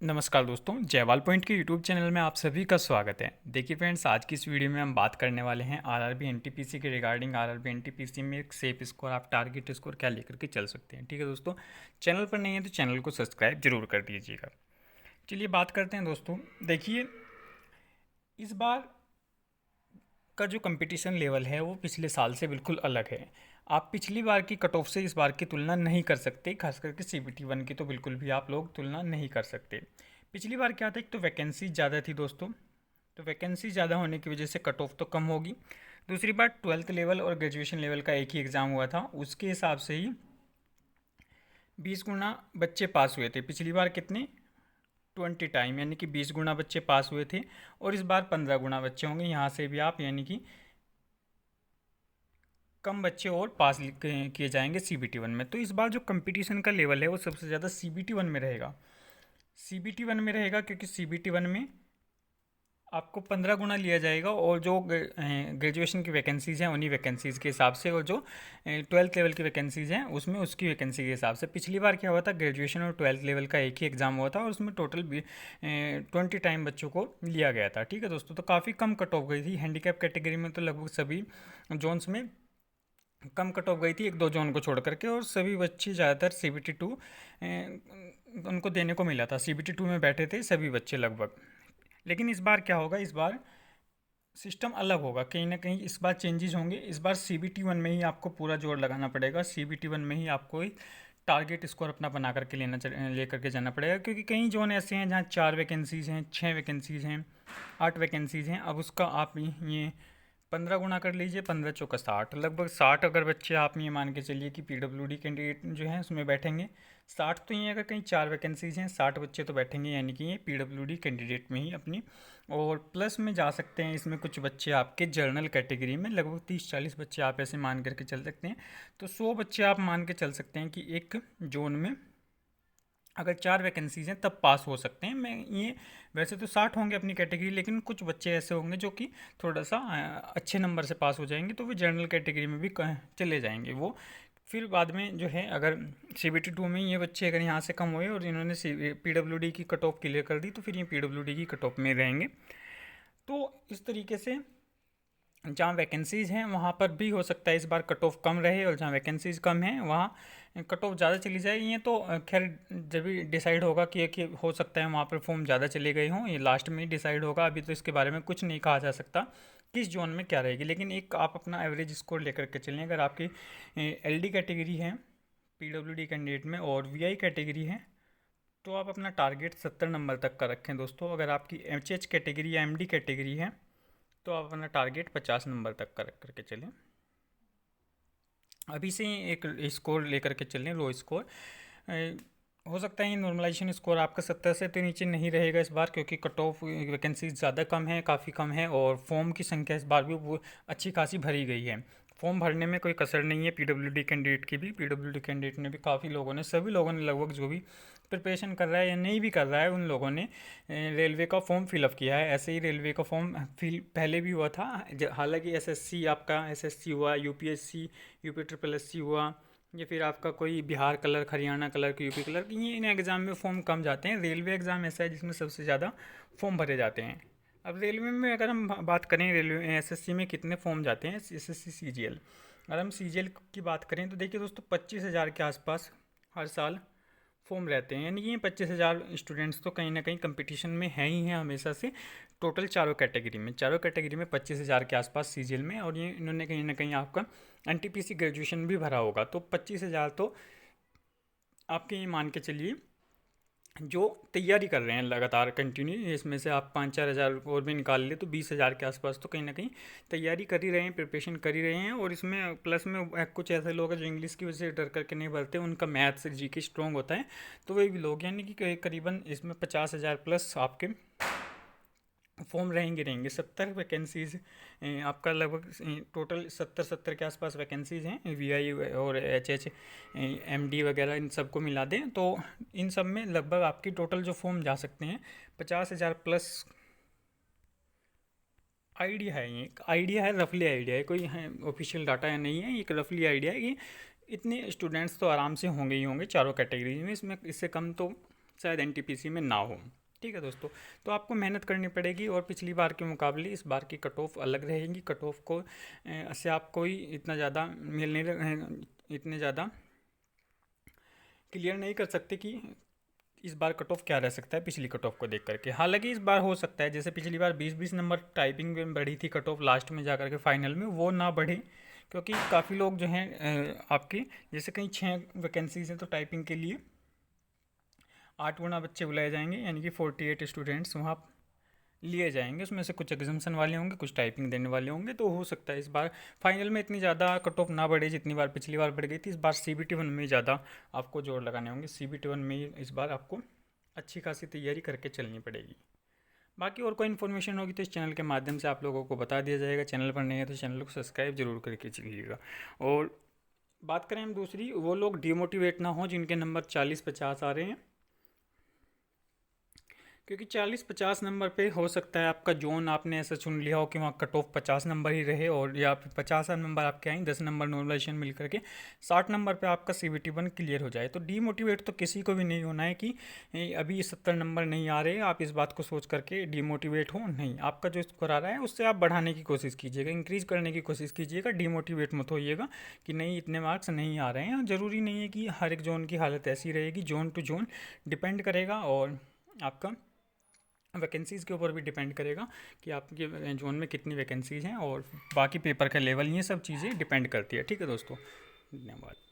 नमस्कार दोस्तों, जयवाल पॉइंट के यूट्यूब चैनल में आप सभी का स्वागत है। देखिए फ्रेंड्स, आज की इस वीडियो में हम बात करने वाले हैं आरआरबी एनटीपीसी के रिगार्डिंग। आरआरबी एनटीपीसी में एक सेफ स्कोर, आप टारगेट स्कोर क्या लेकर के चल सकते हैं। ठीक है दोस्तों, चैनल पर नहीं है तो चैनल को सब्सक्राइब जरूर कर दीजिएगा। चलिए बात करते हैं दोस्तों। देखिए, इस बार का जो कंपटीशन लेवल है वो पिछले साल से बिल्कुल अलग है। आप पिछली बार की कट ऑफ से इस बार की तुलना नहीं कर सकते, खास करके सीबीटी 1 की तो बिल्कुल भी आप लोग तुलना नहीं कर सकते। पिछली बार क्या था, एक तो वैकेंसी ज़्यादा थी दोस्तों, तो वैकेंसी ज़्यादा होने की वजह से कट ऑफ तो कम होगी। दूसरी बात, 12th लेवल और ग्रेजुएशन लेवल का एक ही एग्ज़ाम हुआ था, उसके हिसाब से ही 20 गुना बच्चे पास हुए थे। पिछली बार कितने, 20 टाइम, यानी कि 20 गुना बच्चे पास हुए थे। और इस बार 15 गुना बच्चे होंगे। यहाँ से भी आप यानी कि कम बच्चे और पास किए जाएंगे सीबीटी 1 में। तो इस बार जो कंपटीशन का लेवल है वो सबसे ज़्यादा सीबीटी 1 में रहेगा। सीबीटी 1 में रहेगा क्योंकि सीबीटी 1 में आपको 15 गुना लिया जाएगा, और जो ग्रेजुएशन की वैकेंसीज़ हैं उन्हीं वैकेंसीज़ के हिसाब से, और जो 12th लेवल की वैकेंसीज़ हैं उसमें उसकी वैकेंसी के हिसाब से। पिछली बार क्या हुआ था, ग्रेजुएशन और 12th लेवल का एक ही एग्ज़ाम हुआ था और उसमें टोटल 20 टाइम बच्चों को लिया गया था। ठीक है दोस्तों, तो काफ़ी कम कट ऑफ गई थी। हैंडीकैप कैटेगरी में तो लगभग सभी जोन्स में कम कट ऑफ गई थी, एक दो जोन को छोड़ करके, और सभी बच्चे ज़्यादातर सीबीटी 2 उनको देने को मिला था। सीबीटी 2 में बैठे थे सभी बच्चे लगभग। लेकिन इस बार क्या होगा, इस बार सिस्टम अलग होगा, कहीं ना कहीं इस बार चेंजेस होंगे। इस बार सीबीटी 1 में ही आपको पूरा जोर लगाना पड़ेगा। सीबीटी 1 में ही आपको एक टारगेट स्कोर अपना बना करके लेकर के जाना पड़ेगा, क्योंकि कई जोन ऐसे हैं जहाँ 4 वैकेंसीज़ हैं, 6 वैकेंसीज़ हैं, 8 वैकेंसीज़ हैं। अब उसका आप ये 15 गुना कर लीजिए, 15 चौका 60, लगभग 60 अगर बच्चे आप ये मान के चलिए कि पीडब्ल्यूडी कैंडिडेट जो हैं उसमें बैठेंगे। 60 तो ये, अगर कहीं 4 वैकेंसीज हैं 60 बच्चे तो बैठेंगे, यानी कि ये पीडब्ल्यूडी कैंडिडेट में ही अपनी। और प्लस में जा सकते हैं इसमें कुछ बच्चे आपके जर्नल कैटेगरी में, लगभग 30-40 बच्चे आप ऐसे मान करके चल सकते हैं। तो 100 बच्चे आप मान के चल सकते हैं कि एक जोन में अगर 4 वैकेंसीज हैं तब पास हो सकते हैं। मैं ये, वैसे तो 60 होंगे अपनी कैटेगरी, लेकिन कुछ बच्चे ऐसे होंगे जो कि थोड़ा सा अच्छे नंबर से पास हो जाएंगे, तो वे जनरल कैटेगरी में भी चले जाएंगे वो। फिर बाद में जो है, अगर सीबीटी 2 में ये बच्चे अगर यहाँ से कम हुए और इन्होंने पीडब्ल्यूडी की कट ऑफ क्लियर कर दी, तो फिर ये पीडब्ल्यूडी की कट ऑफ में रहेंगे। तो इस तरीके से जहाँ वैकेंसीज़ हैं वहाँ पर भी हो सकता है इस बार कट ऑफ कम रहे, और जहाँ वैकेंसीज़ कम हैं वहाँ कट ऑफ ज़्यादा चली जाए। ये तो खैर जब भी डिसाइड होगा कि हो सकता है वहाँ पर फॉर्म ज़्यादा चले गए हों, ये लास्ट में ही डिसाइड होगा। अभी तो इसके बारे में कुछ नहीं कहा जा सकता किस जोन में क्या रहेगी। लेकिन एक आप अपना एवरेज स्कोर लेकर के चलें। अगर आपकी एलडी कैटेगरी है पीडब्ल्यूडी कैंडिडेट में और वीआई कैटेगरी है, तो आप अपना टारगेट 70 नंबर तक का रखें दोस्तों। अगर आपकी एचएच कैटेगरी या एमडी कैटेगरी है तो आप अपना टारगेट 50 नंबर तक का रख करके चलें। अभी से ही एक स्कोर लेकर के चलें, लो स्कोर। हो सकता है ये नॉर्मलाइजेशन स्कोर आपका 70 से तो नीचे नहीं रहेगा इस बार, क्योंकि कट ऑफ वैकेंसीज ज़्यादा कम है, काफ़ी कम है, और फॉर्म की संख्या इस बार भी वो अच्छी खासी भरी गई है। फॉर्म भरने में कोई कसर नहीं है पीडब्ल्यूडी कैंडिडेट की भी। पीडब्ल्यूडी कैंडिडेट ने भी काफ़ी लोगों ने, सभी लोगों ने लगभग, जो भी प्रिपरेशन कर रहा है या नहीं भी कर रहा है, उन लोगों ने रेलवे का फॉर्म फिलअप किया है। ऐसे ही रेलवे का फॉर्म फिल पहले भी हुआ था। हालांकि एसएससी, आपका एसएससी हुआ, यूपीएससी, यूपी ट्रिपल एससी हुआ, या फिर आपका कोई Bihar clerk, Haryana clerk, UP clerk, ये इन एग्ज़ाम में फॉर्म कम जाते हैं। रेलवे एग्ज़ाम ऐसा है जिसमें सबसे ज़्यादा फॉर्म भरे जाते हैं। अब रेलवे में अगर हम बात करें, रेलवे एसएससी में कितने फॉर्म जाते हैं, एसएससी सीजीएल, अगर हम सीजीएल की बात करें तो देखिए दोस्तों 25,000 के आसपास हर साल फॉर्म रहते हैं। यानी कि ये 25,000 स्टूडेंट्स तो कहीं ना कहीं कंपटीशन में हैं ही हैं हमेशा से। टोटल चारों कैटेगरी में 25,000 के आसपास सीजीएल में, और ये इन्होंने कहीं ना कहीं आपका एनटीपीसी ग्रेजुएशन भी भरा होगा। तो 25,000 तो आपके ये मान के चलिए जो तैयारी कर रहे हैं लगातार कंटिन्यू, इसमें से आप 5-4 हज़ार और भी निकाल ले तो 20,000 के आसपास तो कहीं ना कहीं तैयारी कर ही रहे हैं, प्रिपरेशन कर ही रहे हैं। और इसमें प्लस में कुछ ऐसे लोग हैं जो इंग्लिश की वजह से डर करके नहीं भरते, उनका मैथ्स जीके स्ट्रॉन्ग होता है, तो वही भी लोग, यानी कि करीबन इसमें 50,000 प्लस आपके फॉर्म रहेंगे। 70 वैकेंसीज़ आपका लगभग टोटल 70 के आसपास वैकेंसीज़ हैं। वीआई और एचएच, एमडी वगैरह इन सबको मिला दें तो इन सब में लगभग आपकी टोटल जो फॉर्म जा सकते हैं 50,000 प्लस। आइडिया है, ये एक आइडिया है, रफली आइडिया है, कोई है ऑफिशियल डाटा या नहीं है, एक रफली आइडिया है कि इतने स्टूडेंट्स तो आराम से होंगे ही होंगे चारों कैटेगरी में। इसमें इससे कम तो शायद एनटीपीसी में ना हो। ठीक है दोस्तों, तो आपको मेहनत करनी पड़ेगी और पिछली बार के मुकाबले इस बार की कट ऑफ अलग रहेगी। कट ऑफ को से आप कोई इतना ज़्यादा मेल नहीं, इतने ज़्यादा क्लियर नहीं कर सकते कि इस बार कट ऑफ क्या रह सकता है पिछली कट ऑफ को देख करके। हालांकि इस बार हो सकता है जैसे पिछली बार 20-20 नंबर टाइपिंग में बढ़ी थी कट ऑफ, लास्ट में जा करके फाइनल में वो ना बढ़े, क्योंकि काफ़ी लोग जो हैं आपके जैसे कहीं 6 वैकेंसीज हैं तो टाइपिंग के लिए 8 गुना बच्चे बुलाए जाएंगे, यानी कि 48 स्टूडेंट्स वहाँ लिए जाएंगे। उसमें से कुछ एग्जाम्सन वाले होंगे, कुछ टाइपिंग देने वाले होंगे। तो हो सकता है इस बार फाइनल में इतनी ज़्यादा कट ऑफ ना बढ़े जितनी बार पिछली बार बढ़ गई थी। इस बार CBT 1 में ज़्यादा आपको जोर लगाने होंगे। CBT 1 में ही इस बार आपको अच्छी खासी तैयारी करके चलनी पड़ेगी। बाकी और कोई इन्फॉर्मेशन होगी तो इस चैनल के माध्यम से आप लोगों को बता दिया जाएगा। चैनल पर नहीं है तो चैनल को सब्सक्राइब जरूर करके चलिएगा। और बात करें हम दूसरी, वो लोग डिमोटिवेट ना हो जिनके नंबर 40-50 आ रहे हैं, क्योंकि 40-50 नंबर पे हो सकता है आपका जोन आपने ऐसा चुन लिया हो कि वहाँ कट ऑफ 50 नंबर ही रहे, और या फिर 50 नंबर आपके आए, 10 नंबर नॉर्मलाइजेशन मिल करके 60 नंबर पे आपका CBT 1 क्लियर हो जाए। तो डीमोटिवेट तो किसी को भी नहीं होना है कि अभी 70 नंबर नहीं आ रहे, आप इस बात को सोच करके डीमोटिवेट हो नहीं। आपका जो स्कोर आ रहा है उससे आप बढ़ाने की कोशिश कीजिएगा, इंक्रीज़ करने की कोशिश कीजिएगा, डीमोटिवेट मत होइएगा कि नहीं इतने मार्क्स नहीं आ रहे हैं। ज़रूरी नहीं है कि हर एक जोन की हालत ऐसी रहेगी, जोन टू जोन डिपेंड करेगा, और आपका वैकेंसीज़ के ऊपर भी डिपेंड करेगा कि आपके जोन में कितनी वैकेंसीज़ हैं, और बाकी पेपर का लेवल, ये सब चीज़ें डिपेंड करती है। ठीक है दोस्तों, धन्यवाद।